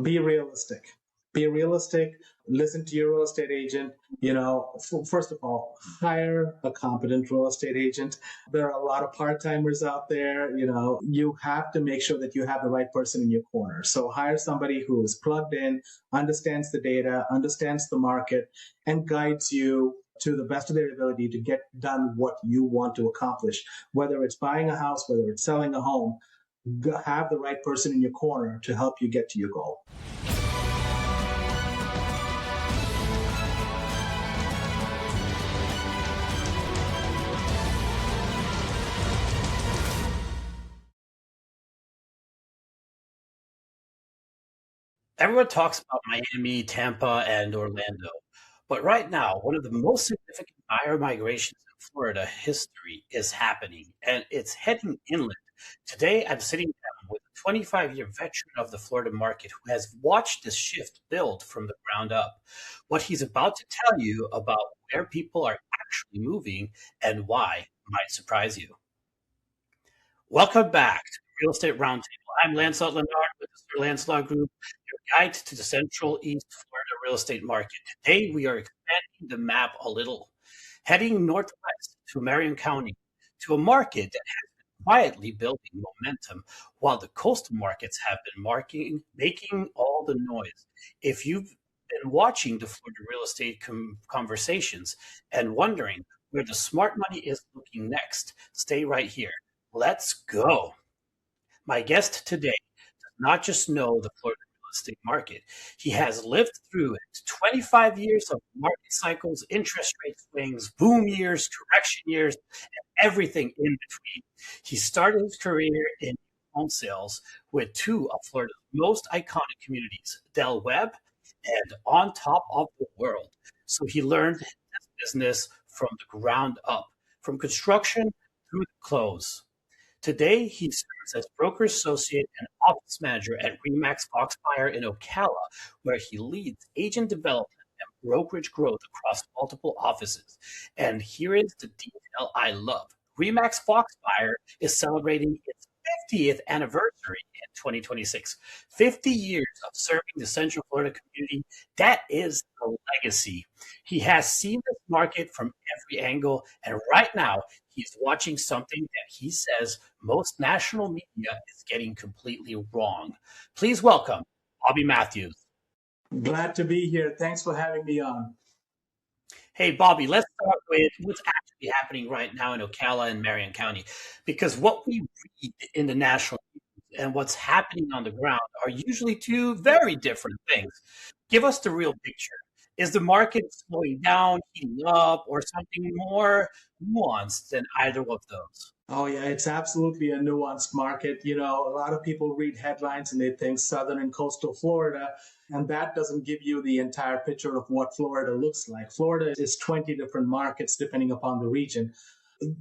Be realistic. Be realistic. Listen to your real estate agent. First of all, hire a competent real estate agent. There are a lot of part-timers out there. You have to make sure that you have the right person in your corner. So hire somebody who is plugged in, understands the data, understands the market, and guides you to the best of their ability to get done what you want to accomplish. Whether it's buying a house, whether it's selling a home, have the right person in your corner to help you get to your goal. Everyone talks about Miami, Tampa, and Orlando, but right now, one of the most significant buyer migrations in Florida history is happening, and it's heading inland. Today, I'm sitting down with a 25-year veteran of the Florida market who has watched this shift build from the ground up. What he's about to tell you about where people are actually moving and why might surprise you. Welcome back to Real Estate Roundtable. I'm Lancelot Lenard with the Sir Lancelot Group, your guide to the Central East Florida real estate market. Today, we are expanding the map a little, heading northwest to Marion County, to a market that has been quietly building momentum, while the coastal markets have been making all the noise. If you've been watching the Florida real estate conversations and wondering where the smart money is looking next, stay right here. Let's go. My guest today does not just know the Florida real estate market. He has lived through it. 25 years of market cycles, interest rate swings, boom years, correction years, and everything in between. He started his career in home sales with two of Florida's most iconic communities, Del Webb and On Top of the World. So he learned this business from the ground up, from construction through the close. Today, he serves as broker associate and office manager at Remax Foxfire in Ocala, where he leads agent development and brokerage growth across multiple offices. And here is the detail I love. Remax Foxfire is celebrating its 50th anniversary in 2026. 50 years of serving the Central Florida community. That is the legacy. He has seen this market from every angle, and right now, he's watching something that he says most national media is getting completely wrong. Please welcome Bobby Mathews. Glad to be here. Thanks for having me on. Hey, Bobby, let's start with what's actually happening right now in Ocala and Marion County, because what we read in the national news and what's happening on the ground are usually two very different things. Give us the real picture. Is the market slowing down, heating up, or something more nuanced than either of those? Oh, yeah, it's absolutely a nuanced market. A lot of people read headlines and they think southern and coastal Florida, and that doesn't give you the entire picture of what Florida looks like. Florida is 20 different markets depending upon the region.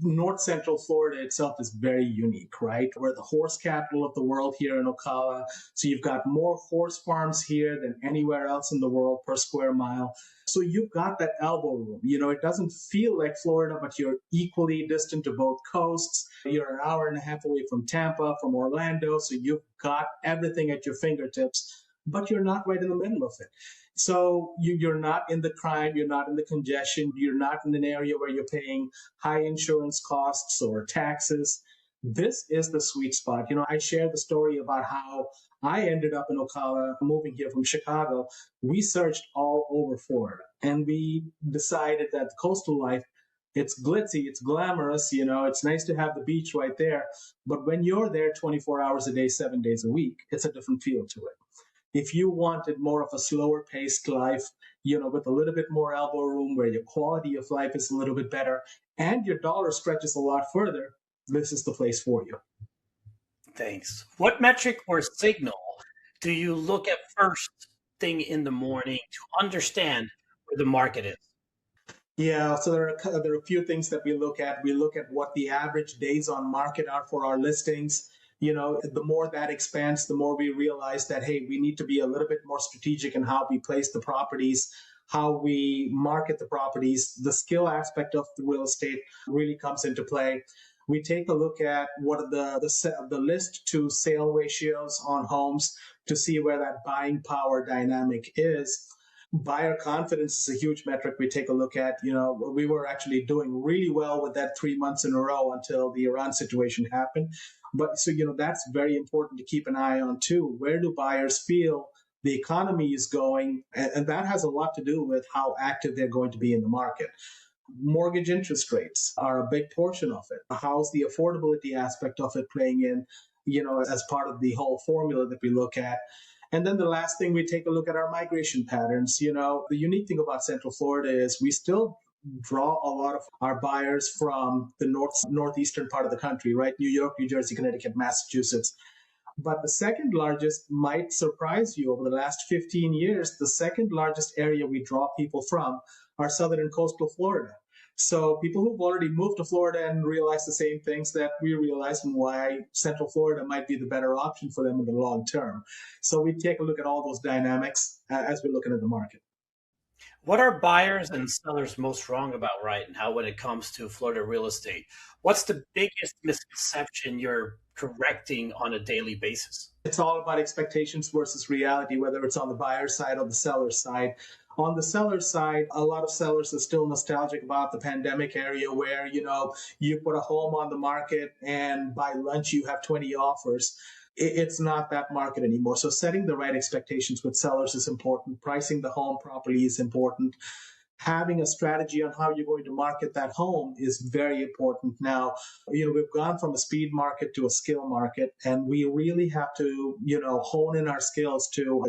North Central Florida itself is very unique, right? We're the horse capital of the world here in Ocala. So you've got more horse farms here than anywhere else in the world per square mile. So you've got that elbow room. It doesn't feel like Florida, but you're equally distant to both coasts. You're an hour and a half away from Tampa, from Orlando. So you've got everything at your fingertips, but you're not right in the middle of it. So you're not in the crime, you're not in the congestion, you're not in an area where you're paying high insurance costs or taxes. This is the sweet spot. I shared the story about how I ended up in Ocala, moving here from Chicago. We searched all over Florida, and we decided that the coastal life, it's glitzy, it's glamorous, it's nice to have the beach right there. But when you're there 24 hours a day, 7 days a week, it's a different feel to it. If you wanted more of a slower paced life, with a little bit more elbow room where your quality of life is a little bit better and your dollar stretches a lot further, this is the place for you. Thanks. What metric or signal do you look at first thing in the morning to understand where the market is? Yeah, so there are a few things that we look at. We look at what the average days on market are for our listings. The more that expands, the more we realize that, hey, we need to be a little bit more strategic in how we place the properties, how we market the properties. The skill aspect of the real estate really comes into play. We take a look at what are the list to sale ratios on homes. to see where that buying power dynamic is. Buyer confidence is a huge metric we take a look at. We were actually doing really well with that 3 months in a row until the Iran situation happened. But so, that's very important to keep an eye on too. Where do buyers feel the economy is going? And that has a lot to do with how active they're going to be in the market. Mortgage interest rates are a big portion of it. How's the affordability aspect of it playing in, as part of the whole formula that we look at? And then the last thing, we take a look at our migration patterns. The unique thing about Central Florida is we still draw a lot of our buyers from the northeastern part of the country, right? New York, New Jersey, Connecticut, Massachusetts. But the second largest might surprise you. Over the last 15 years, the second largest area we draw people from are southern and coastal Florida. So people who've already moved to Florida and realize the same things that we realize, and why Central Florida might be the better option for them in the long term. So we take a look at all those dynamics as we're looking at the market. What are buyers and sellers most wrong about right now when it comes to Florida real estate? What's the biggest misconception you're correcting on a daily basis? It's all about expectations versus reality, whether it's on the buyer side or the seller side. On the seller side, a lot of sellers are still nostalgic about the pandemic area where, you put a home on the market and by lunch you have 20 offers. It's not that market anymore. So setting the right expectations with sellers is important. Pricing the home properly is important. Having a strategy on how you're going to market that home is very important. Now, we've gone from a speed market to a skill market, and we really have to, hone in our skills to,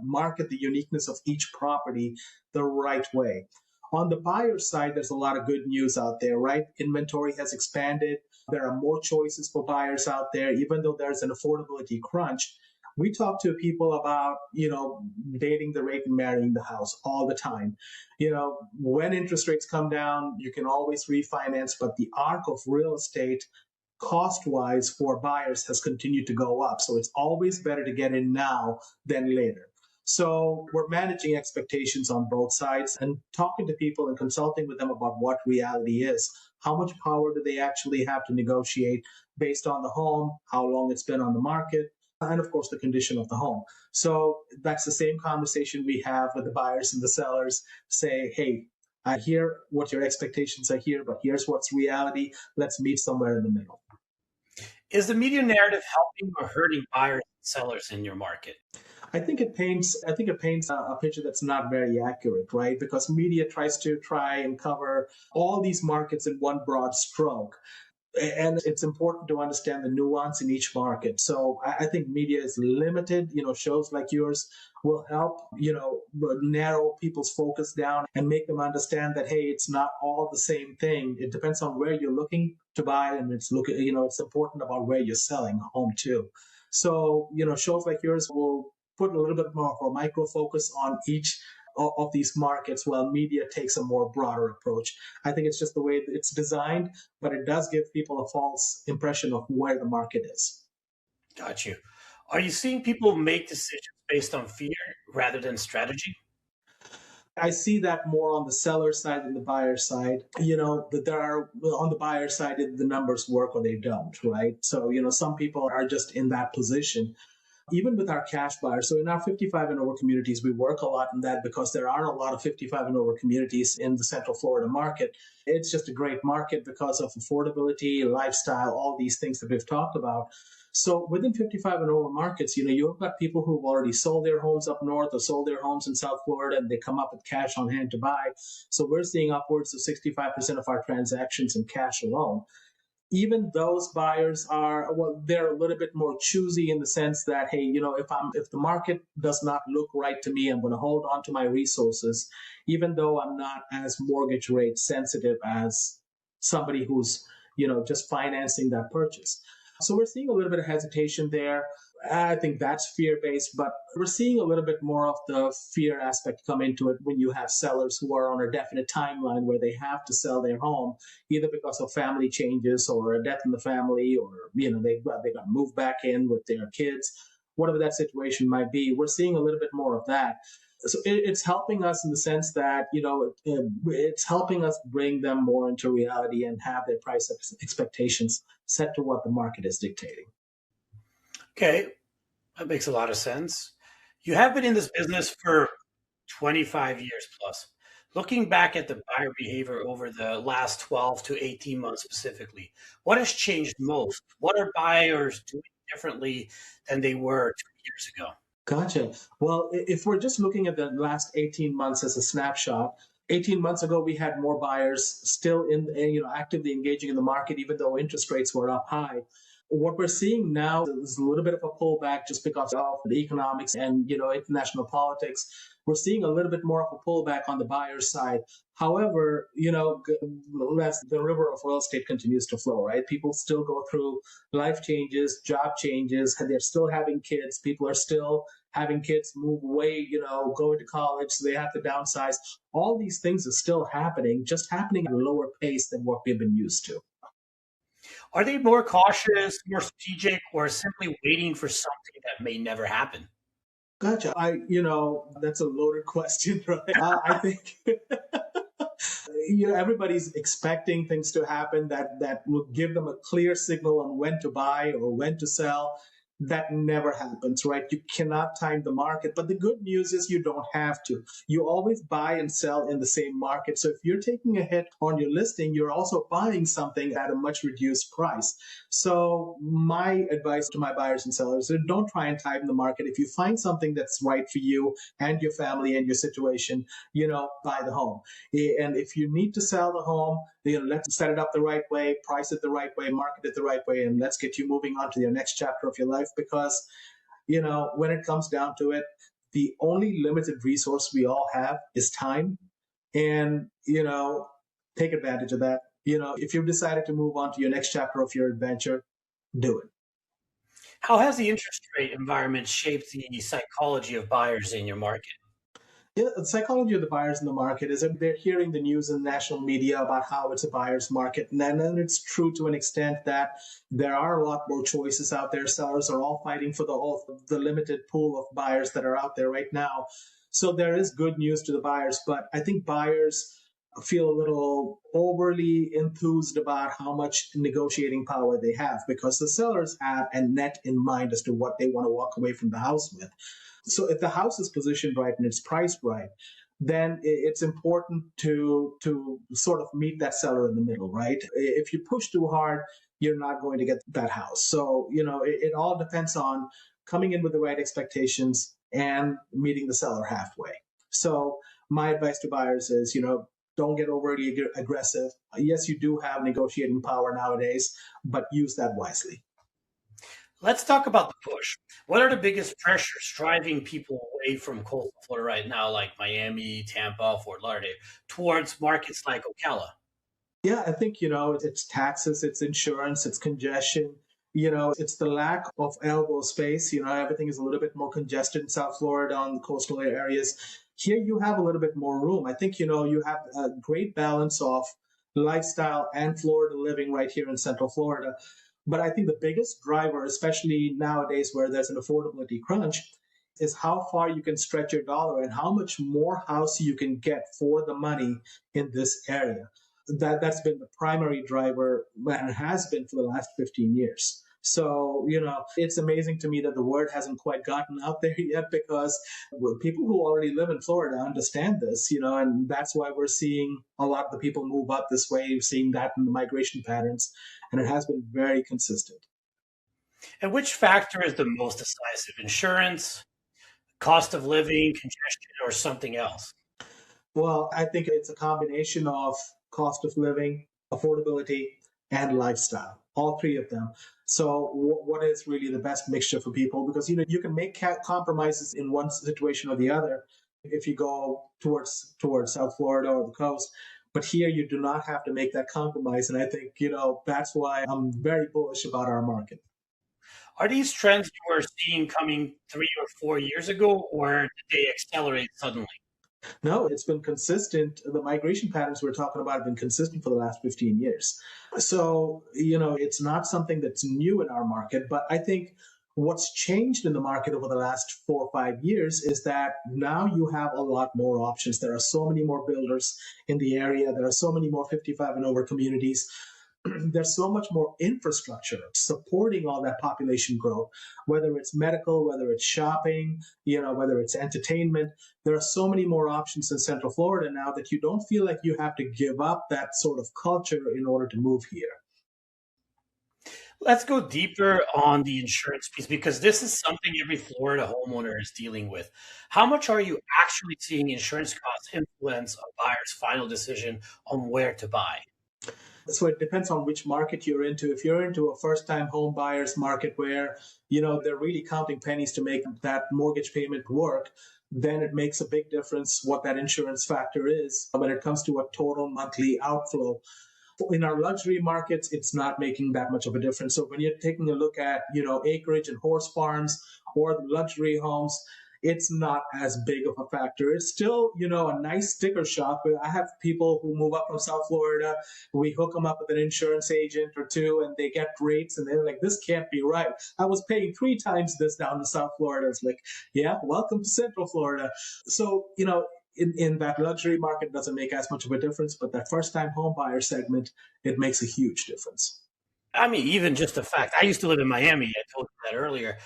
market the uniqueness of each property the right way. On the buyer side, there's a lot of good news out there, right? Inventory has expanded. There are more choices for buyers out there, even though there's an affordability crunch. We talk to people about, dating the rate and marrying the house all the time. When interest rates come down, you can always refinance, but the arc of real estate cost-wise for buyers has continued to go up. So it's always better to get in now than later. So we're managing expectations on both sides and talking to people and consulting with them about what reality is. How much power do they actually have to negotiate based on the home, how long it's been on the market, and of course the condition of the home. So that's the same conversation we have with the buyers and the sellers. Say, hey, I hear what your expectations are here, but here's what's reality. Let's meet somewhere in the middle. Is the media narrative helping or hurting buyers and sellers in your market? I think it paints a picture that's not very accurate, right? Because media tries to cover all these markets in one broad stroke. And it's important to understand the nuance in each market. So I think media is limited. Shows like yours will help, narrow people's focus down and make them understand that, hey, it's not all the same thing. It depends on where you're looking to buy, and it's important about where you're selling a home too. So, shows like yours will put a little bit more of a micro focus on each of these markets, while media takes a more broader approach. I think it's just the way it's designed, but it does give people a false impression of where the market is. Got you. Are you seeing people make decisions based on fear rather than strategy? I see that more on the seller side than the buyer side. That there are, on the buyer side, the numbers work or they don't, right? So, some people are just in that position. Even with our cash buyers, so in our 55 and over communities, we work a lot in that because there are a lot of 55 and over communities in the Central Florida market. It's just a great market because of affordability, lifestyle, all these things that we've talked about. So within 55 and over markets, you've got people who've already sold their homes up north or sold their homes in South Florida, and they come up with cash on hand to buy. So we're seeing upwards of 65% of our transactions in cash alone. Even those buyers they're a little bit more choosy in the sense that, hey, if the market does not look right to me, I'm going to hold on to my resources, even though I'm not as mortgage rate sensitive as somebody who's, just financing that purchase. So we're seeing a little bit of hesitation there. I think that's fear-based, but we're seeing a little bit more of the fear aspect come into it when you have sellers who are on a definite timeline where they have to sell their home, either because of family changes or a death in the family, or, they got to move back in with their kids, whatever that situation might be. We're seeing a little bit more of that. So it's helping us in the sense that, it's helping us bring them more into reality and have their price expectations set to what the market is dictating. Okay. That makes a lot of sense. You have been in this business for 25 years plus. Looking back at the buyer behavior over the last 12 to 18 months specifically, what has changed most? What are buyers doing differently than they were 2 years ago? Gotcha. Well, if we're just looking at the last 18 months as a snapshot, 18 months ago we had more buyers still actively engaging in the market even though interest rates were up high. What we're seeing now is a little bit of a pullback just because of the economics and international politics. We're seeing a little bit more of a pullback on the buyer's side. However, as the river of real estate continues to flow, right? People still go through life changes, job changes, and they're still having kids. People are still having kids move away, going to college, so they have to downsize. All these things are still happening, just happening at a lower pace than what we've been used to. Are they more cautious, more strategic, or simply waiting for something that may never happen? Gotcha. That's a loaded question, right? I think everybody's expecting things to happen that would give them a clear signal on when to buy or when to sell. That never happens, right? You cannot time the market. But the good news is you don't have to. You always buy and sell in the same market. So if you're taking a hit on your listing, you're also buying something at a much reduced price. So my advice to my buyers and sellers is don't try and time the market. If you find something that's right for you and your family and your situation, buy the home. And if you need to sell the home, let's set it up the right way, price it the right way, market it the right way, and let's get you moving on to your next chapter of your life. Because, when it comes down to it, the only limited resource we all have is time. And, take advantage of that. If you've decided to move on to your next chapter of your adventure, do it. How has the interest rate environment shaped the psychology of buyers in your market? Yeah, the psychology of the buyers in the market is that they're hearing the news in national media about how it's a buyer's market. And then it's true to an extent that there are a lot more choices out there. Sellers are all fighting for the limited pool of buyers that are out there right now. So there is good news to the buyers, but I think buyers feel a little overly enthused about how much negotiating power they have because the sellers have a net in mind as to what they want to walk away from the house with. So if the house is positioned right and it's priced right, then it's important to sort of meet that seller in the middle, right? If you push too hard, you're not going to get that house. So, it all depends on coming in with the right expectations and meeting the seller halfway. So my advice to buyers is, don't get overly aggressive. Yes, you do have negotiating power nowadays, but use that wisely. Let's talk about the push. What are the biggest pressures driving people away from coastal Florida right now, like Miami, Tampa, Fort Lauderdale, towards markets like Ocala? Yeah, I think, it's taxes, it's insurance, it's congestion, it's the lack of elbow space. Everything is a little bit more congested in South Florida on the coastal areas. Here you have a little bit more room. I think, you have a great balance of lifestyle and Florida living right here in Central Florida. But I think the biggest driver, especially nowadays where there's an affordability crunch, is how far you can stretch your dollar and how much more house you can get for the money in this area. That's been the primary driver and has been for the last 15 years. So, it's amazing to me that the word hasn't quite gotten out there yet because people who already live in Florida understand this, and that's why we're seeing a lot of the people move up this way, We're seeing that in the migration patterns, and it has been very consistent. And which factor is the most decisive? Insurance, cost of living, congestion, or something else? Well, I think it's a combination of cost of living, affordability, and lifestyle, all three of them. So, what is really the best mixture for people? Because you can make compromises in one situation or the other if you go towards South Florida or the coast. But here, you do not have to make that compromise, and I think that's why I'm very bullish about our market. Are these trends you were seeing coming 3 or 4 years ago, or did they accelerate suddenly? No, it's been consistent. The migration patterns we're talking about have been consistent for the last 15 years. So, it's not something that's new in our market, but I think what's changed in the market over the last 4 or 5 years is that now you have a lot more options. There are so many more builders in the area. There are so many more 55 and over communities. there's so much more infrastructure supporting all that population growth, whether it's medical, whether it's shopping, whether it's entertainment. There are so many more options in Central Florida now that you don't feel like you have to give up that sort of culture in order to move here. Let's go deeper on the insurance piece because this is something every Florida homeowner is dealing with. How much are you actually seeing insurance costs influence a buyer's final decision on where to buy? So it depends on which market you're into. If you're into a first-time home buyer's market where, they're really counting pennies to make that mortgage payment work, then it makes a big difference what that insurance factor is when it comes to a total monthly outflow. In our luxury markets, it's not making that much of a difference. So when you're taking a look at, acreage and horse farms or the luxury homes, it's not as big of a factor. It's still, a nice sticker shock. I have people who move up from South Florida. We hook them up with an insurance agent or two, and they get rates, and they're like, this can't be right. I was paying 3 times this down in South Florida. It's like, yeah, welcome to Central Florida. So, in that luxury market, doesn't make as much of a difference, but that first-time home buyer segment, it makes a huge difference. I mean, even just the fact, I used to live in Miami. I told you that earlier.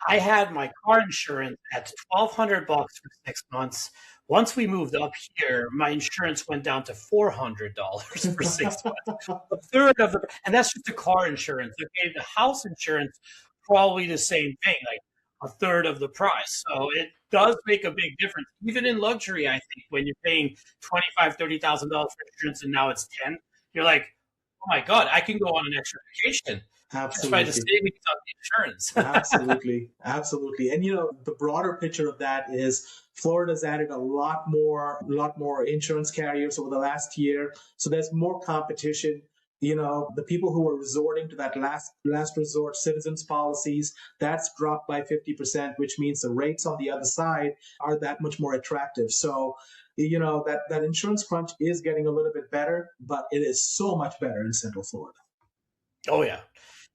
I had my car insurance at $1,200 for 6 months. Once we moved up here, my insurance went down to $400 for 6 months. A third of and that's just the car insurance. Okay, the house insurance, probably the same thing, like a third of the price. So it does make a big difference. Even in luxury, I think when you're paying $25,000, $30,000 for insurance and now it's 10, you're like, oh my God, I can go on an extra vacation. Absolutely. Just by the savings on the insurance. Absolutely. And the broader picture of that is Florida's added a lot more insurance carriers over the last year. So there's more competition. The people who are resorting to that last resort citizens policies, that's dropped by 50%, which means the rates on the other side are that much more attractive. So, that insurance crunch is getting a little bit better, but it is so much better in Central Florida. Oh, yeah.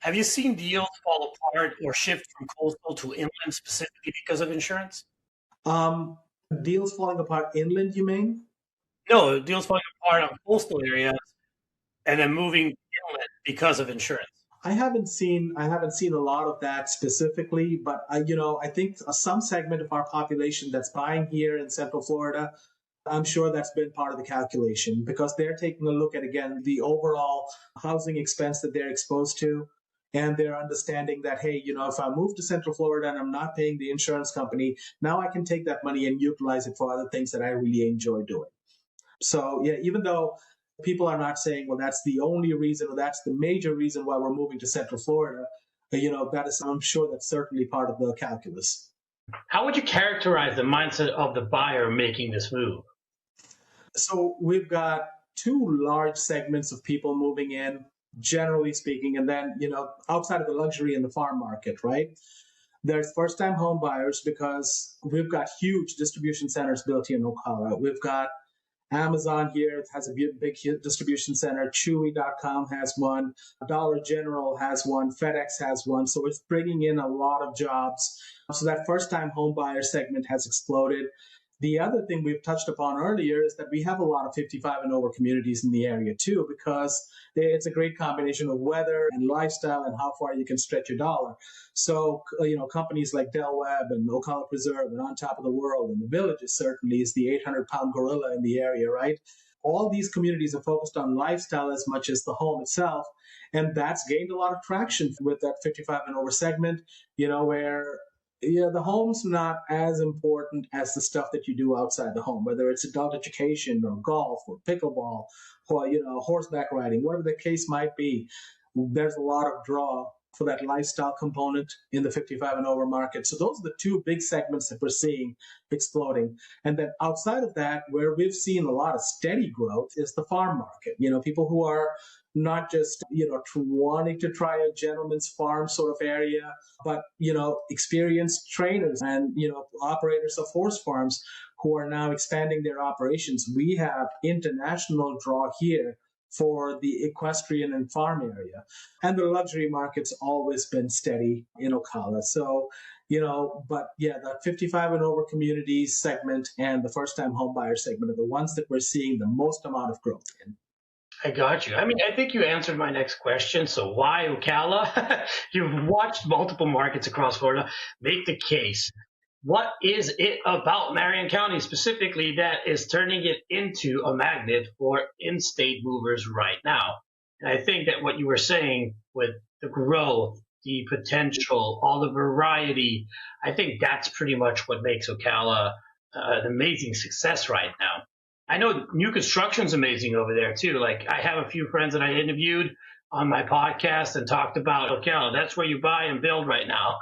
Have you seen deals fall apart or shift from coastal to inland specifically because of insurance? Deals falling apart inland, you mean? No, deals falling apart on coastal areas and then moving inland because of insurance. I haven't seen a lot of that specifically, but I think some segment of our population that's buying here in Central Florida, I'm sure that's been part of the calculation because they're taking a look at, again, the overall housing expense that they're exposed to. And they're understanding that, hey, if I move to Central Florida and I'm not paying the insurance company, now I can take that money and utilize it for other things that I really enjoy doing. So, yeah, even though people are not saying, well, that's the only reason or that's the major reason why we're moving to Central Florida, that is, I'm sure that's certainly part of the calculus. How would you characterize the mindset of the buyer making this move? So we've got 2 large segments of people moving in, generally speaking, and then, outside of the luxury and the farm market, right? There's first-time home buyers because we've got huge distribution centers built here in Ocala. We've got Amazon here has a big distribution center. Chewy.com has one. Dollar General has one. FedEx has one. So it's bringing in a lot of jobs. So that first-time home buyer segment has exploded. The other thing we've touched upon earlier is that we have a lot of 55 and over communities in the area too, because it's a great combination of weather and lifestyle and how far you can stretch your dollar. So, companies like Del Webb and Ocala Preserve and On Top of the World and the Villages certainly is the 800-pound gorilla in the area, right? All these communities are focused on lifestyle as much as the home itself. And that's gained a lot of traction with that 55 and over segment, where the home's not as important as the stuff that you do outside the home, whether it's adult education or golf or pickleball or, horseback riding, whatever the case might be. There's a lot of draw for that lifestyle component in the 55 and over market. So those are the 2 big segments that we're seeing exploding. And then outside of that, where we've seen a lot of steady growth is the farm market. People who are not just, wanting to try a gentleman's farm sort of area, but, experienced trainers and, operators of horse farms who are now expanding their operations. We have international draw here for the equestrian and farm area. And the luxury market's always been steady in Ocala. So, that 55 and over community segment and the first time home buyer segment are the ones that we're seeing the most amount of growth in. I got you. I mean, I think you answered my next question. So why Ocala? You've watched multiple markets across Florida. Make the case. What is it about Marion County specifically that is turning it into a magnet for in-state movers right now? And I think that what you were saying with the growth, the potential, all the variety, I think that's pretty much what makes Ocala an amazing success right now. I know new construction's amazing over there too. Like I have a few friends that I interviewed on my podcast and talked about Ocala. That's where you buy and build right now.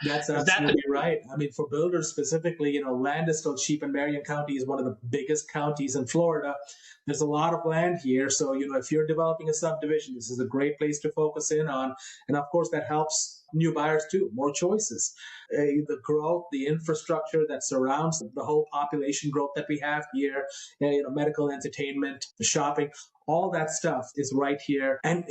That's Is that the absolutely right. I mean, for builders specifically, land is still cheap, and Marion County is one of the biggest counties in Florida. There's a lot of land here. So, if you're developing a subdivision, this is a great place to focus in on. And of course, that helps new buyers too, more choices. The growth, the infrastructure that surrounds the whole population growth that we have here, medical, entertainment, the shopping, all that stuff is right here. And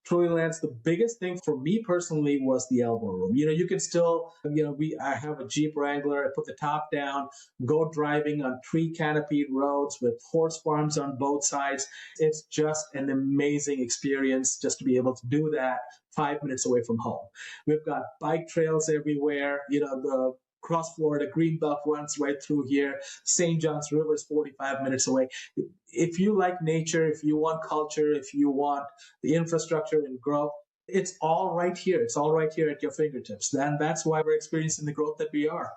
truly, Lance, the biggest thing for me personally was the elbow room. You can still, I have a Jeep Wrangler. I put the top down, go driving on tree canopied roads with horse farms on both sides. It's just an amazing experience just to be able to do that 5 minutes away from home. We've got bike trails everywhere. The Cross Florida Greenbelt runs right through here. St. John's River is 45 minutes away. If you like nature, if you want culture, if you want the infrastructure and growth, it's all right here. It's all right here at your fingertips. And that's why we're experiencing the growth that we are.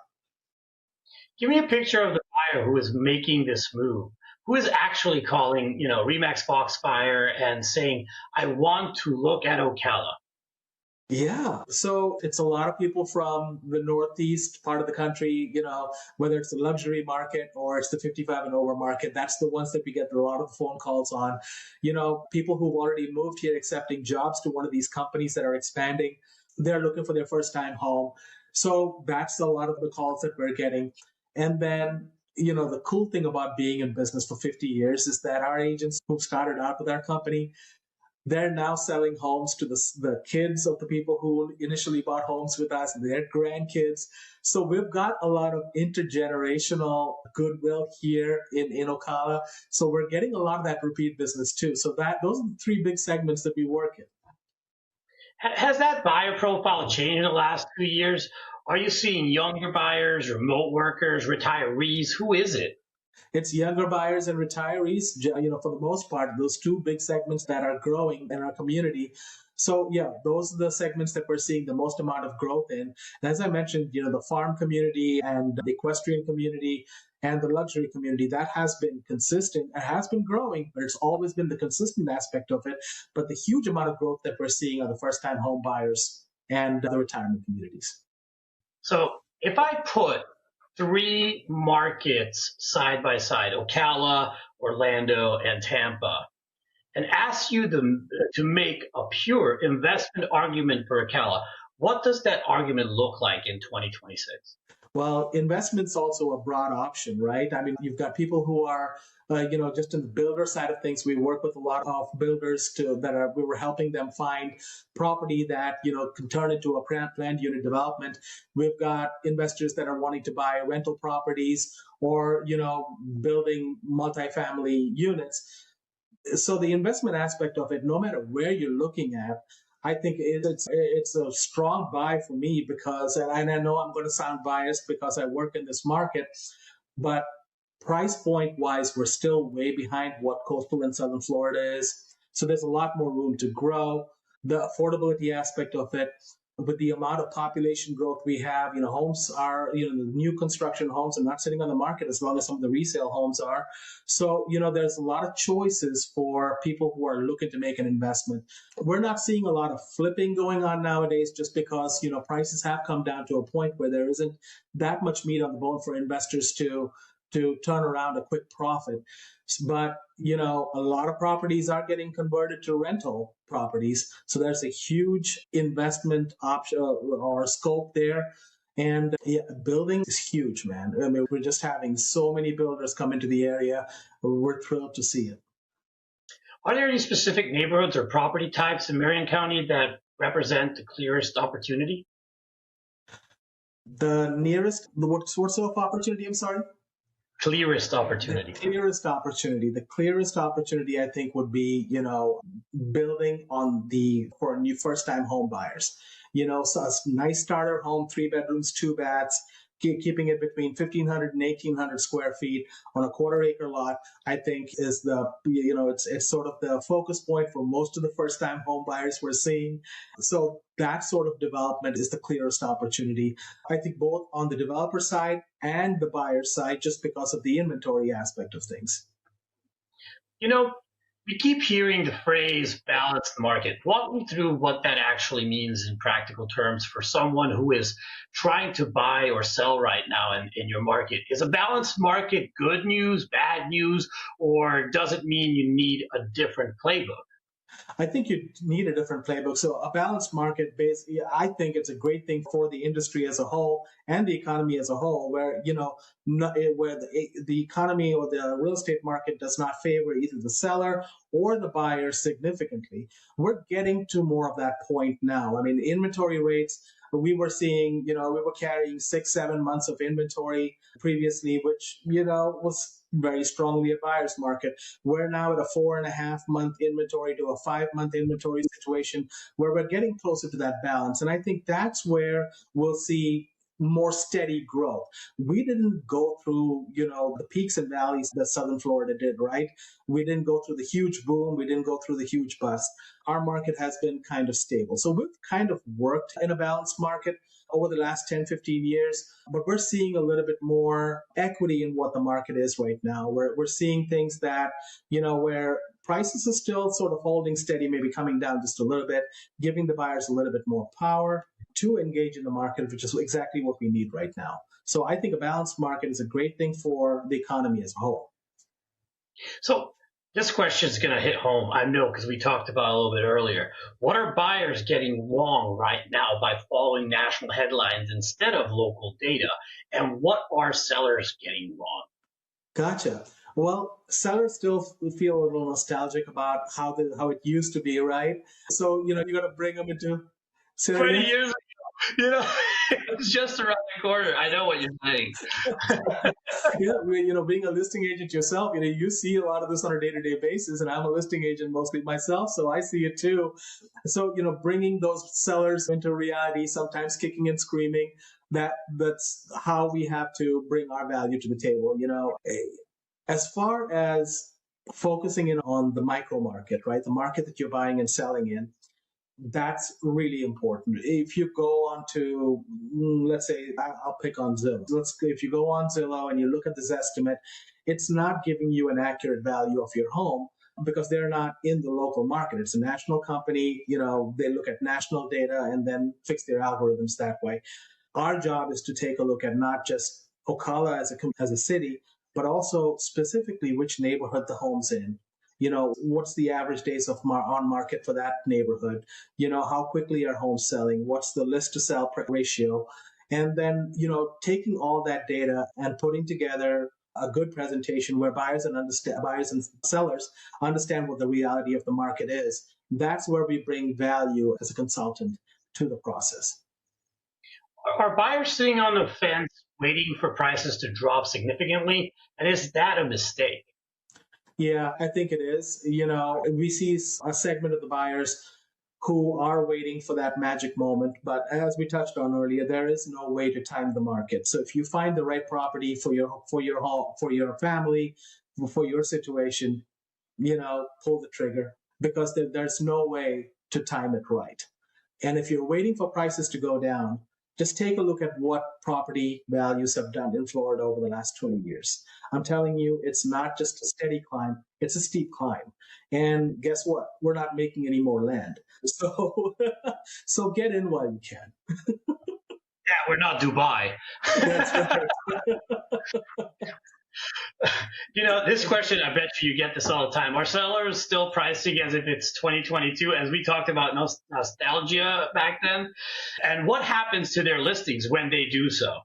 Give me a picture of the buyer who is making this move, who is actually calling, Remax Foxfire and saying, I want to look at Ocala. Yeah. So it's a lot of people from the Northeast part of the country, whether it's the luxury market or it's the 55 and over market. That's the ones that we get a lot of phone calls on. People who've already moved here accepting jobs to one of these companies that are expanding. They're looking for their first time home. So that's a lot of the calls that we're getting. And then the cool thing about being in business for 50 years is that our agents who started out with our company, they're now selling homes to the kids of the people who initially bought homes with us, their grandkids. So we've got a lot of intergenerational goodwill here in Ocala. So we're getting a lot of that repeat business too. So those are the three big segments that we work in. Has that buyer profile changed in the last 2 years? Are you seeing younger buyers, remote workers, retirees? Who is it? It's younger buyers and retirees, for the most part, those two big segments that are growing in our community. So, yeah, those are the segments that we're seeing the most amount of growth in. And as I mentioned, the farm community and the equestrian community and the luxury community, that has been consistent. It has been growing, but it's always been the consistent aspect of it. But the huge amount of growth that we're seeing are the first-time home buyers and the retirement communities. So if I put three markets side by side, Ocala, Orlando, and Tampa, and ask you to make a pure investment argument for Ocala, what does that argument look like in 2026? Well, investment's also a broad option, right? I mean, you've got people who are, just in the builder side of things. We work with a lot of builders we were helping them find property that, can turn into a planned unit development. We've got investors that are wanting to buy rental properties or, building multifamily units. So the investment aspect of it, no matter where you're looking at, I think it's a strong buy for me because, and I know I'm going to sound biased because I work in this market, but price point wise, we're still way behind what coastal and southern Florida is. So there's a lot more room to grow. The affordability aspect of it, with the amount of population growth we have, homes are, the new construction homes are not sitting on the market as long as some of the resale homes are. So, there's a lot of choices for people who are looking to make an investment. We're not seeing a lot of flipping going on nowadays just because, prices have come down to a point where there isn't that much meat on the bone for investors to turn around a quick profit. But, a lot of properties are getting converted to rental properties. So there's a huge investment option or scope there. And building is huge, man. I mean, we're just having so many builders come into the area. We're thrilled to see it. Are there any specific neighborhoods or property types in Marion County that represent the clearest The nearest, what source of opportunity? I'm sorry? Clearest The opportunity. clearest opportunity, I think, would be, building on for new first time home buyers. So a nice starter home, 3 bedrooms, 2 baths, keeping it between 1,500 and 1,800 square feet on a quarter-acre lot, I think is it's sort of the focus point for most of the first-time home buyers we're seeing. So that sort of development is the clearest opportunity, I think, both on the developer side and the buyer side, just because of the inventory aspect of things. You know, we keep hearing the phrase balanced market. Walk me through what that actually means in practical terms for someone who is trying to buy or sell right now in your market. Is a balanced market good news, bad news, or does it mean you need a different playbook? I think you need a different playbook. So a balanced market basically, I think it's a great thing for the industry as a whole and the economy as a whole, where, where the economy or the real estate market does not favor either the seller or the buyer significantly. We're getting to more of that point now. I mean, inventory rates, we were seeing, we were carrying 6-7 months of inventory previously, which, was very strongly a buyer's market. We're now at a 4.5-month inventory to a 5-month inventory situation where we're getting closer to that balance. And I think that's where we'll see more steady growth. We didn't go through, the peaks and valleys that Southern Florida did, right? We didn't go through the huge boom. We didn't go through the huge bust. Our market has been kind of stable. So we've kind of worked in a balanced market over the last 10, 15 years, but we're seeing a little bit more equity in what the market is right now. We're seeing things that, where prices are still sort of holding steady, maybe coming down just a little bit, giving the buyers a little bit more power to engage in the market, which is exactly what we need right now. So I think a balanced market is a great thing for the economy as a whole. So this question is going to hit home, I know, because we talked about it a little bit earlier. What are buyers getting wrong right now by following national headlines instead of local data? And what are sellers getting wrong? Gotcha. Well, sellers still feel a little nostalgic about how it used to be, right? So, you got to bring them into 20 years ago, it's just around the corner. I know what you're saying. Being a listing agent yourself, you see a lot of this on a day-to-day basis, and I'm a listing agent mostly myself, so I see it too. So, bringing those sellers into reality, sometimes kicking and screaming, that's how we have to bring our value to the table. As far as focusing in on the micro market, right, the market that you're buying and selling in, that's really important. If you go on to, let's say, I'll pick on Zillow. If you go on Zillow and you look at this estimate, it's not giving you an accurate value of your home because they're not in the local market. It's a national company. They look at national data and then fix their algorithms that way. Our job is to take a look at not just Ocala as a city, but also specifically which neighborhood the home's in. What's the average days of on market for that neighborhood? How quickly are homes selling? What's the list to sell ratio? And then, taking all that data and putting together a good presentation where buyers and sellers understand what the reality of the market is. That's where we bring value as a consultant to the process. Are buyers sitting on the fence waiting for prices to drop significantly? And is that a mistake? Yeah, I think it is. We see a segment of the buyers who are waiting for that magic moment. But as we touched on earlier, there is no way to time the market. So if you find the right property for your home, for your family, for your situation, pull the trigger because there's no way to time it right. And if you're waiting for prices to go down, just take a look at what property values have done in Florida over the last 20 years. I'm telling you, it's not just a steady climb, it's a steep climb. And guess what? We're not making any more land. So get in while you can. Yeah, we're not Dubai. That's right. This question, I bet you get this all the time. Are sellers still pricing as if it's 2022, as we talked about nostalgia back then? And what happens to their listings when they do so?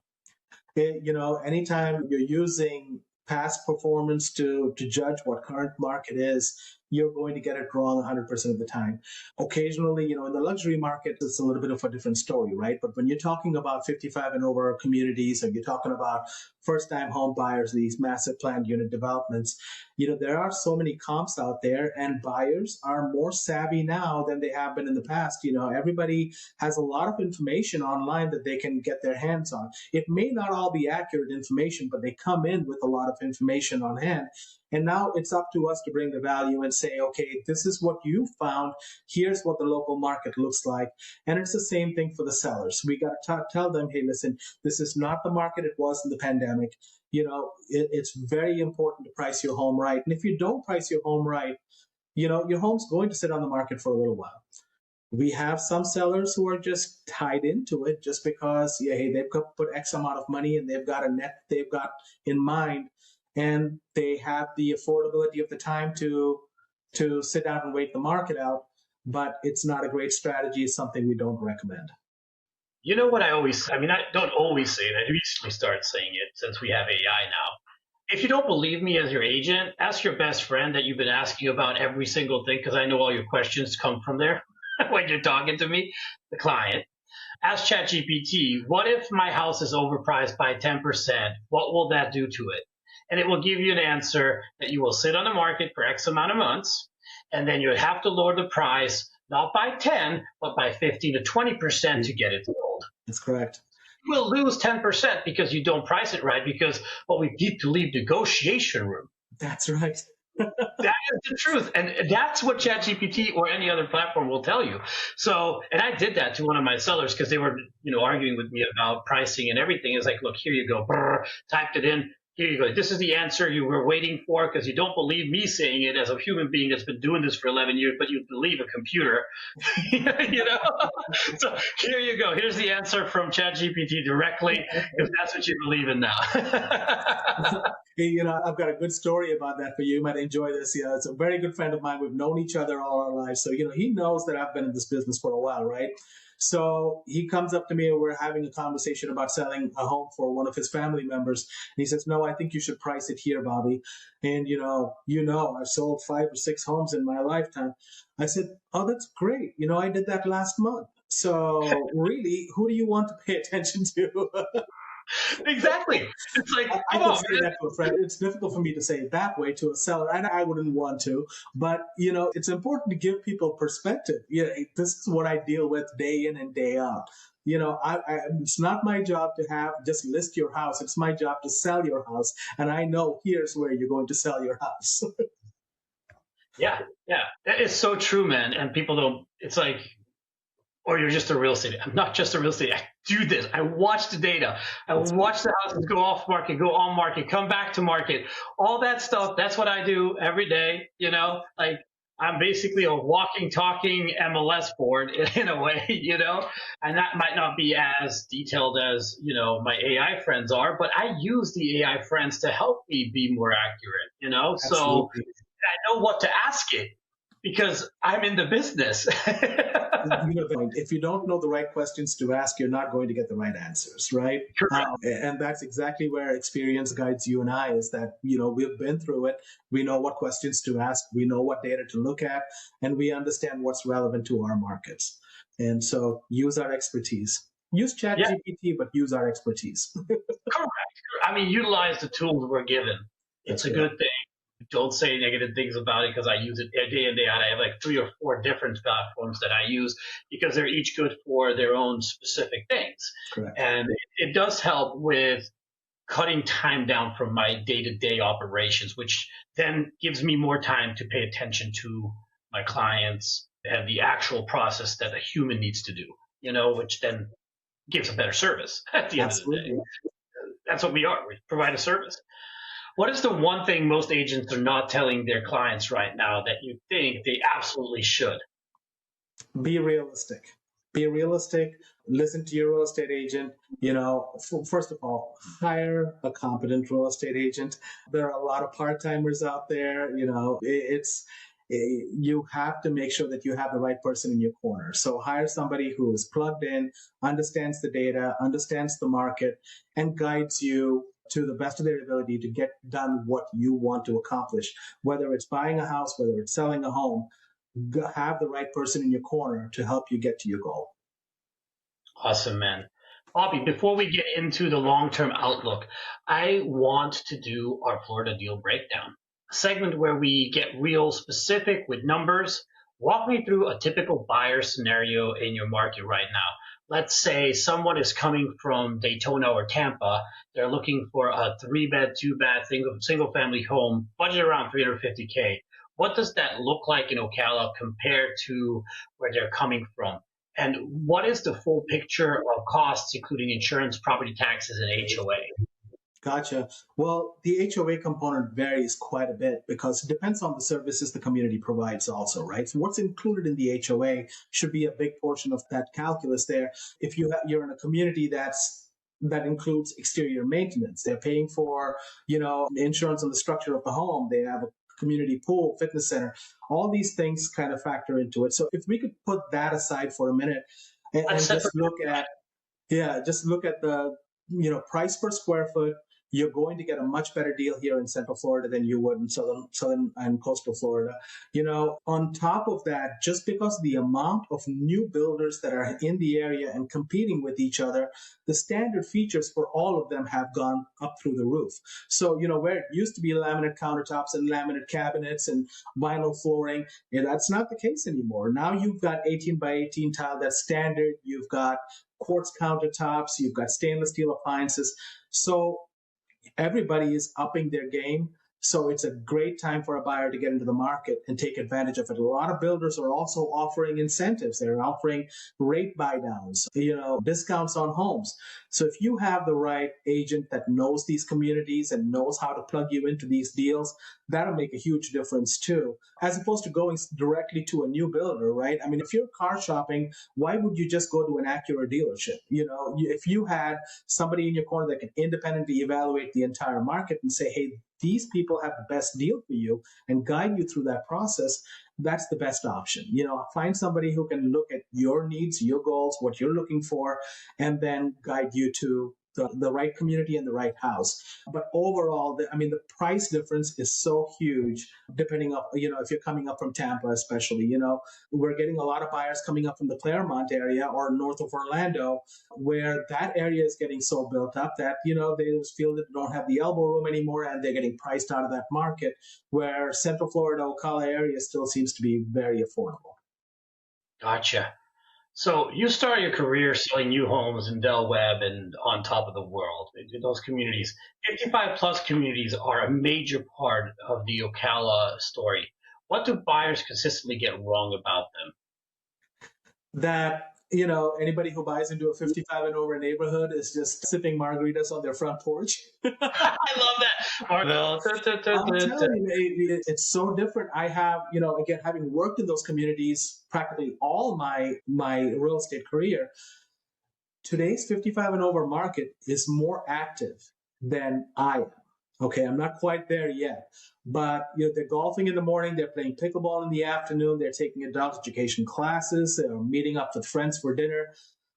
Anytime you're using past performance to judge what current market is, you're going to get it wrong 100% of the time. Occasionally, in the luxury market, it's a little bit of a different story, right? But when you're talking about 55 and over communities, and you're talking about first-time home buyers, these massive planned unit developments, there are so many comps out there, and buyers are more savvy now than they have been in the past. Everybody has a lot of information online that they can get their hands on. It may not all be accurate information, but they come in with a lot of information on hand. And now it's up to us to bring the value and say, okay, this is what you found. Here's what the local market looks like. And it's the same thing for the sellers. We got to tell them, hey, listen, this is not the market it was in the pandemic. It's very important to price your home right. And if you don't price your home right, your home's going to sit on the market for a little while. We have some sellers who are just tied into it just because, hey, they've put X amount of money and they've got a net they've got in mind, and they have the affordability of the time to sit down and wait the market out. But it's not a great strategy. It's something we don't recommend. You know what I don't always say it. I recently started saying it since we have AI now. If you don't believe me as your agent, ask your best friend that you've been asking about every single thing, because I know all your questions come from there when you're talking to me, the client. Ask ChatGPT, what if my house is overpriced by 10%? What will that do to it? And it will give you an answer that you will sit on the market for X amount of months, and then you have to lower the price, not by 10, but by 15 to 20% to get it sold. That's correct. You will lose 10% because you don't price it right, because we need to leave negotiation room. That's right. That is the truth. And that's what ChatGPT or any other platform will tell you. So, and I did that to one of my sellers because they were, arguing with me about pricing and everything. It's like, look, here you go. Brr, typed it in. Here you go. This is the answer you were waiting for, because you don't believe me saying it as a human being that's been doing this for 11 years, but you believe a computer. So here you go. Here's the answer from ChatGPT directly, because that's what you believe in now. Hey, I've got a good story about that for you. You might enjoy this. It's a very good friend of mine. We've known each other all our lives. So, he knows that I've been in this business for a while, right? So he comes up to me and we're having a conversation about selling a home for one of his family members. And he says, no, I think you should price it here, Bobby. And, I've sold 5 or 6 homes in my lifetime. I said, oh, that's great. I did that last month. So really, who do you want to pay attention to? Exactly. It's like, I can say that to a friend. It's difficult for me to say it that way to a seller, and I wouldn't want to. But, it's important to give people perspective. This is what I deal with day in and day out. It's not my job to just list your house. It's my job to sell your house. And I know here's where you're going to sell your house. Yeah. That is so true, man. And people don't, it's like, or you're just a real estate. I'm not just a real estate. I do this. I watch the data. I watch the houses go off market, go on market, come back to market. All that stuff. That's what I do every day. Like I'm basically a walking, talking MLS board in a way, and that might not be as detailed as, my AI friends are, but I use the AI friends to help me be more accurate, Absolutely. So I know what to ask it because I'm in the business. If you don't know the right questions to ask, you're not going to get the right answers, right? And that's exactly where experience guides you and I, is that, we've been through it. We know what questions to ask. We know what data to look at, and we understand what's relevant to our markets. And so use our expertise. Use ChatGPT, but use our expertise. Correct. Utilize the tools we're given. It's a good thing. Don't say negative things about it, because I use it day in, day out. I have like 3 or 4 different platforms that I use because they're each good for their own specific things. Correct. And it does help with cutting time down from my day-to-day operations, which then gives me more time to pay attention to my clients and the actual process that a human needs to do, which then gives a better service at the end of the day. That's what we are. We provide a service. What is the one thing most agents are not telling their clients right now that you think they absolutely should? Be realistic. Be realistic. Listen to your real estate agent. First of all, hire a competent real estate agent. There are a lot of part-timers out there. You have to make sure that you have the right person in your corner. So hire somebody who is plugged in, understands the data, understands the market, and guides you to the best of their ability to get done what you want to accomplish, whether it's buying a house, whether it's selling a home. Have the right person in your corner to help you get to your goal. Awesome, man. Bobby, before we get into the long-term outlook, I want to do our Florida deal breakdown, a segment where we get real specific with numbers. Walk me through a typical buyer scenario in your market right now. Let's say someone is coming from Daytona or Tampa. They're looking for a 3-bed, 2-bath, single family home, budget around $350K. What does that look like in Ocala compared to where they're coming from? And what is the full picture of costs, including insurance, property taxes, and HOA? Gotcha. Well, the HOA component varies quite a bit because it depends on the services the community provides also, right? So what's included in the HOA should be a big portion of that calculus there. If you're in a community that includes exterior maintenance, they're paying for, insurance on the structure of the home, they have a community pool, fitness center, all these things kind of factor into it. So if we could put that aside for a minute and just look at the, price per square foot, you're going to get a much better deal here in Central Florida than you would in Southern and Coastal Florida. On top of that, just because the amount of new builders that are in the area and competing with each other, the standard features for all of them have gone up through the roof. So, where it used to be laminate countertops and laminate cabinets and vinyl flooring, that's not the case anymore. Now you've got 18 by 18 tile, that's standard. You've got quartz countertops, you've got stainless steel appliances. So everybody is upping their game. So it's a great time for a buyer to get into the market and take advantage of it. A lot of builders are also offering incentives. They're offering rate buy downs, discounts on homes. So if you have the right agent that knows these communities and knows how to plug you into these deals, that'll make a huge difference too, as opposed to going directly to a new builder, right? I mean, if you're car shopping, why would you just go to an Acura dealership? If you had somebody in your corner that can independently evaluate the entire market and say, hey, these people have the best deal for you and guide you through that process, that's the best option. Find somebody who can look at your needs, your goals, what you're looking for, and then guide you to the right community and the right house. But overall, the price difference is so huge depending on, if you're coming up from Tampa, especially, we're getting a lot of buyers coming up from the Claremont area or north of Orlando, where that area is getting so built up that, they just feel that they don't have the elbow room anymore and they're getting priced out of that market, where Central Florida, Ocala area still seems to be very affordable. Gotcha. So you started your career selling new homes in Del Webb and on top of the world in those communities. 55 plus communities are a major part of the Ocala story. What do buyers consistently get wrong about them? That, anybody who buys into a 55 and over neighborhood is just sipping margaritas on their front porch. I love that. Marvell. I'm telling you, it's so different. I have, again, having worked in those communities practically all my real estate career, today's 55 and over market is more active than I am. Okay, I'm not quite there yet, but they're golfing in the morning, they're playing pickleball in the afternoon, they're taking adult education classes, they're meeting up with friends for dinner.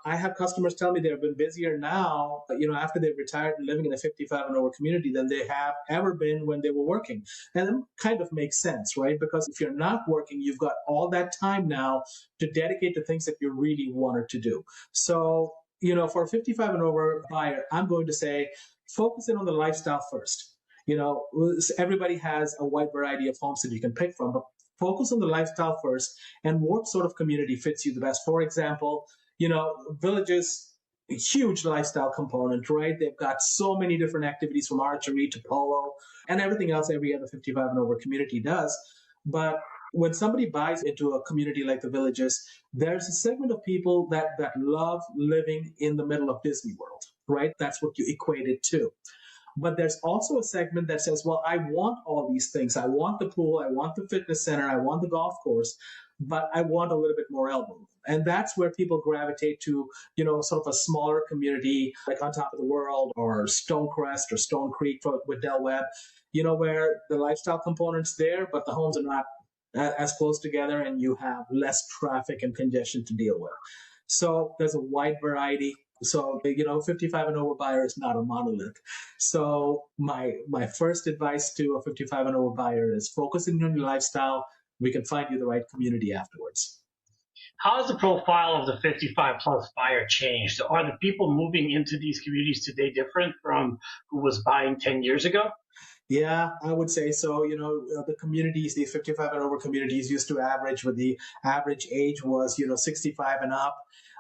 I have customers tell me they've been busier now, after they've retired and living in a 55 and over community than they have ever been when they were working. And it kind of makes sense, right? Because if you're not working, you've got all that time now to dedicate to things that you really wanted to do. So, for a 55 and over buyer, I'm going to say, focus in on the lifestyle first. Everybody has a wide variety of homes that you can pick from, but focus on the lifestyle first and what sort of community fits you the best. For example, villages, a huge lifestyle component, right? They've got so many different activities from archery to polo and everything else every other 55 and over community does. But when somebody buys into a community like the villages, there's a segment of people that love living in the middle of Disney World, right? That's what you equate it to. But there's also a segment that says, well, I want all these things. I want the pool, I want the fitness center, I want the golf course, but I want a little bit more elbow room. And that's where people gravitate to, sort of a smaller community like On Top of the World or Stonecrest or Stone Creek with Del Webb, where the lifestyle component's there, but the homes are not as close together and you have less traffic and congestion to deal with. So there's a wide variety. So, 55 and over buyer is not a monolith. So my first advice to a 55 and over buyer is focusing on your lifestyle. We can find you the right community afterwards. How has the profile of the 55 plus buyer changed? Are the people moving into these communities today different from who was buying 10 years ago? Yeah, I would say so. The communities, these 55 and over communities used to average with the average age was, 65 and up.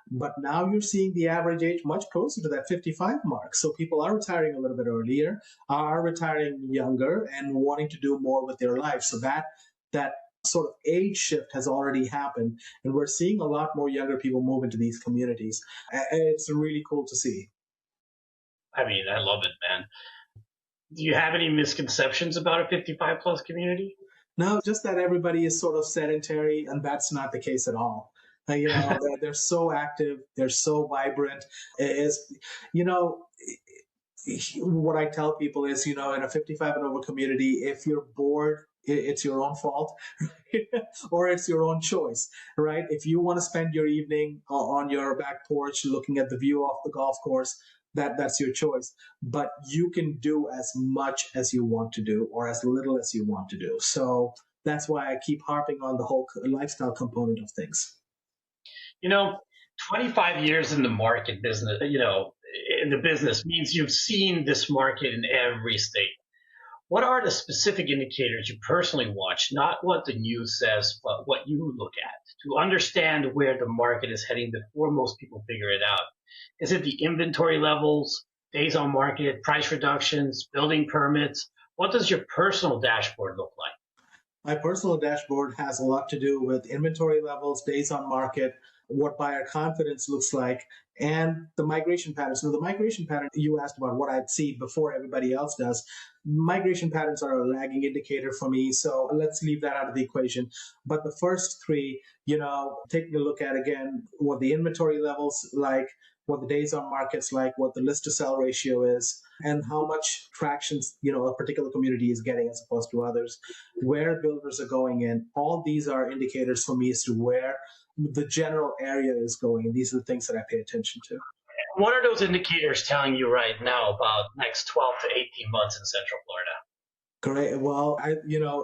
But now you're seeing the average age much closer to that 55 mark. So people are retiring a little bit earlier, are retiring younger and wanting to do more with their life. So that sort of age shift has already happened. And we're seeing a lot more younger people move into these communities. It's really cool to see. I mean, I love it, man. Do you have any misconceptions about a 55 plus community? No, just that everybody is sort of sedentary, and that's not the case at all. They're so active, they're so vibrant. Is what I tell people is, in a 55 and over community, if you're bored, it's your own fault, or it's your own choice, right? If you want to spend your evening on your back porch looking at the view of the golf course, that's your choice. But you can do as much as you want to do or as little as you want to do. So that's why I keep harping on the whole lifestyle component of things. 25 years in the market business, in the business means you've seen this market in every state. What are the specific indicators you personally watch, not what the news says, but what you look at to understand where the market is heading before most people figure it out? Is it the inventory levels, days on market, price reductions, building permits? What does your personal dashboard look like? My personal dashboard has a lot to do with inventory levels, days on market, what buyer confidence looks like, and the migration patterns. So the migration pattern, you asked about what I'd see before everybody else does. Migration patterns are a lagging indicator for me, so let's leave that out of the equation. But the first three, taking a look at, again, what the inventory levels like, what the days on market's like, what the list to sell ratio is, and how much traction, a particular community is getting as opposed to others, where builders are going in. All these are indicators for me as to where the general area is going. These are the things that I pay attention to. What are those indicators telling you right now about next 12 to 18 months in Central Florida? Great. Well,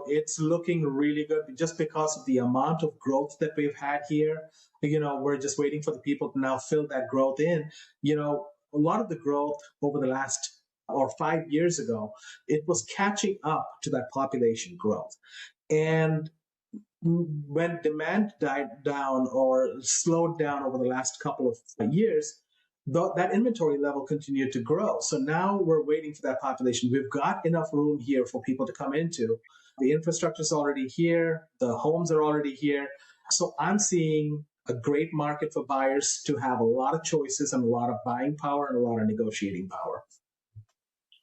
it's looking really good just because of the amount of growth that we've had here. We're just waiting for the people to now fill that growth in. A lot of the growth over the last 5 years ago, it was catching up to that population growth. And when demand died down or slowed down over the last couple of years, that inventory level continued to grow. So now we're waiting for that population. We've got enough room here for people to come into. The infrastructure is already here. The homes are already here. So I'm seeing a great market for buyers to have a lot of choices and a lot of buying power and a lot of negotiating power.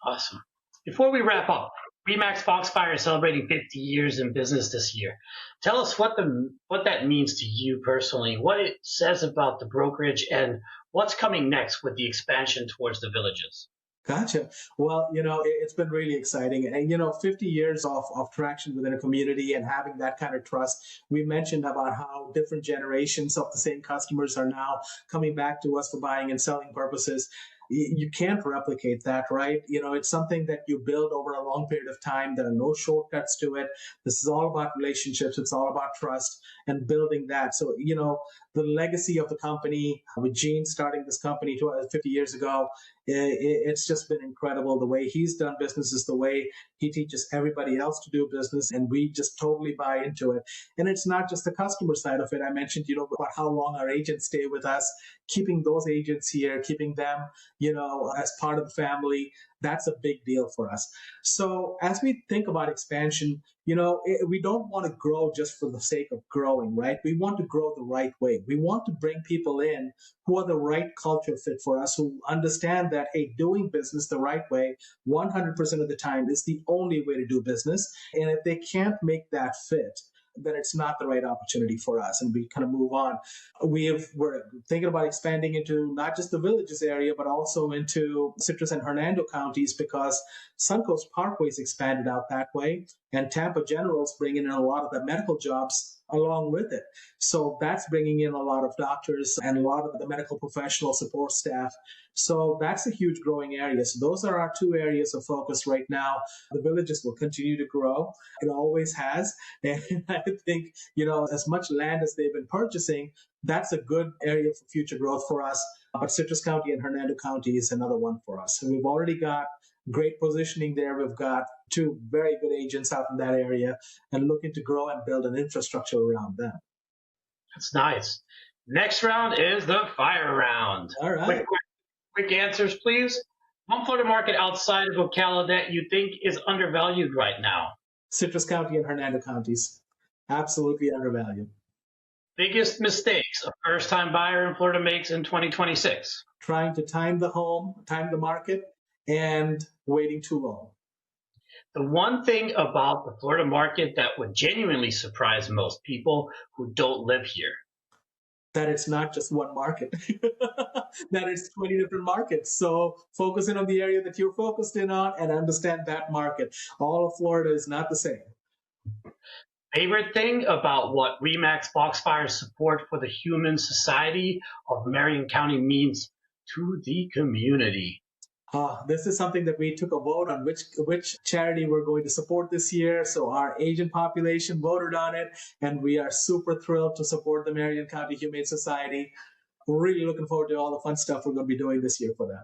Awesome. Before we wrap up, Remax Foxfire is celebrating 50 years in business this year. Tell us what that means to you personally, what it says about the brokerage, and what's coming next with the expansion towards the villages. Gotcha. Well, it's been really exciting. And, 50 years of traction within a community and having that kind of trust. We mentioned about how different generations of the same customers are now coming back to us for buying and selling purposes. You can't replicate that, right? It's something that you build over a long period of time. There are no shortcuts to it. This is all about relationships. It's all about trust and building that. So, the legacy of the company with Gene starting this company 50 years ago, it's just been incredible. The way he's done business is the way he teaches everybody else to do business. And we just totally buy into it. And it's not just the customer side of it. I mentioned, about how long our agents stay with us, keeping those agents here, keeping them, as part of the family. That's a big deal for us. So as we think about expansion, we don't want to grow just for the sake of growing, right? We want to grow the right way. We want to bring people in who are the right culture fit for us, who understand that, hey, doing business the right way 100% of the time is the only way to do business. And if they can't make that fit, then it's not the right opportunity for us, and we kind of move on. We're thinking about expanding into not just the Villages area, but also into Citrus and Hernando counties, because Suncoast Parkway's expanded out that way. And Tampa General's bringing in a lot of the medical jobs along with it. So that's bringing in a lot of doctors and a lot of the medical professional support staff. So that's a huge growing area. So those are our two areas of focus right now. The villages will continue to grow. It always has. And I think, as much land as they've been purchasing, that's a good area for future growth for us. But Citrus County and Hernando County is another one for us. And we've already got great positioning there. We've got two very good agents out in that area and looking to grow and build an infrastructure around them. That's nice. Next round is the fire round. All right. Quick answers, please. One Florida market outside of Ocala that you think is undervalued right now? Citrus County and Hernando counties. Absolutely undervalued. Biggest mistakes a first-time buyer in Florida makes in 2026? Trying to time the market, and waiting too long. The one thing about the Florida market that would genuinely surprise most people who don't live here. That it's not just one market, that it's 20 different markets. So focus in on the area that you're focused in on and understand that market. All of Florida is not the same. Favorite thing about what RE/MAX Foxfire's support for the human society of Marion County means to the community? This is something that we took a vote on which charity we're going to support this year. So our agent population voted on it, and we are super thrilled to support the Marion County Humane Society. We're really looking forward to all the fun stuff we're going to be doing this year for them.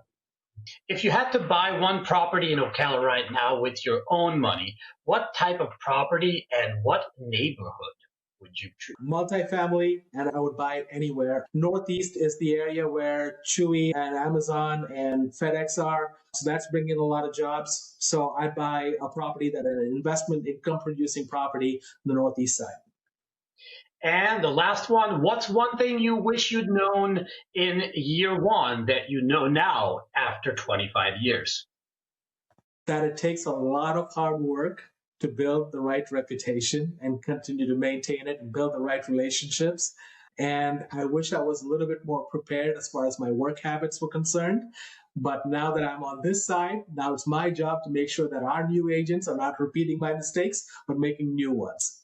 If you had to buy one property in Ocala right now with your own money, what type of property and what neighborhood would you choose? Multifamily, and I would buy it anywhere. Northeast is the area where Chewy and Amazon and FedEx are. So that's bringing in a lot of jobs. So I'd buy a property that an investment income producing property on the Northeast side. And the last one, what's one thing you wish you'd known in year one that you know now after 25 years? That it takes a lot of hard work to build the right reputation and continue to maintain it and build the right relationships. And I wish I was a little bit more prepared as far as my work habits were concerned. But now that I'm on this side, now it's my job to make sure that our new agents are not repeating my mistakes, but making new ones.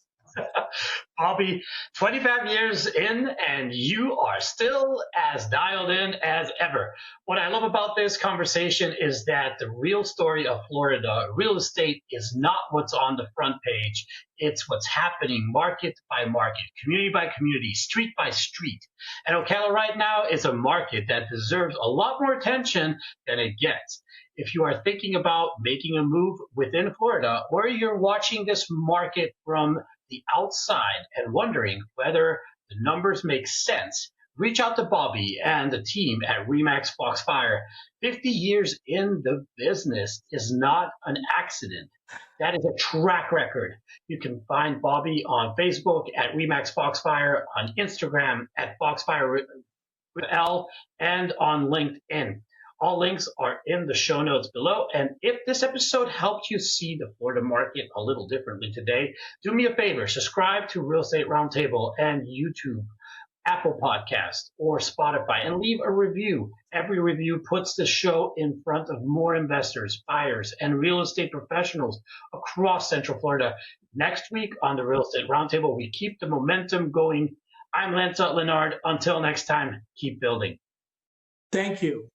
Bobby, 25 years in, and you are still as dialed in as ever. What I love about this conversation is that the real story of Florida, real estate, is not what's on the front page. It's what's happening market by market, community by community, street by street. And Ocala right now is a market that deserves a lot more attention than it gets. If you are thinking about making a move within Florida, or you're watching this market from the outside and wondering whether the numbers make sense, reach out to Bobby and the team at RE/MAX Foxfire. 50 years in the business is not an accident. That is a track record. You can find Bobby on Facebook at RE/MAX Foxfire, on Instagram at Foxfire with L, and on LinkedIn. All links are in the show notes below. And if this episode helped you see the Florida market a little differently today, do me a favor, subscribe to Real Estate Roundtable and YouTube, Apple Podcast, or Spotify, and leave a review. Every review puts the show in front of more investors, buyers, and real estate professionals across Central Florida. Next week on the Real Estate Roundtable, we keep the momentum going. I'm Lancelot Lenard. Until next time, keep building. Thank you.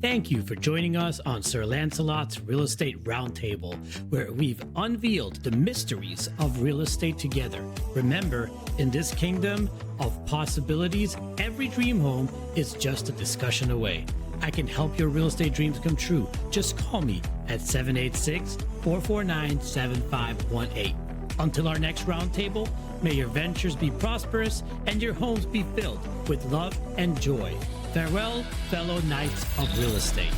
Thank you for joining us on Sir Lancelot's Real Estate Roundtable, where we've unveiled the mysteries of real estate together. Remember, in this kingdom of possibilities, every dream home is just a discussion away. I can help your real estate dreams come true. Just call me at 786-449-7518. Until our next roundtable, may your ventures be prosperous and your homes be filled with love and joy. Farewell, fellow knights of real estate.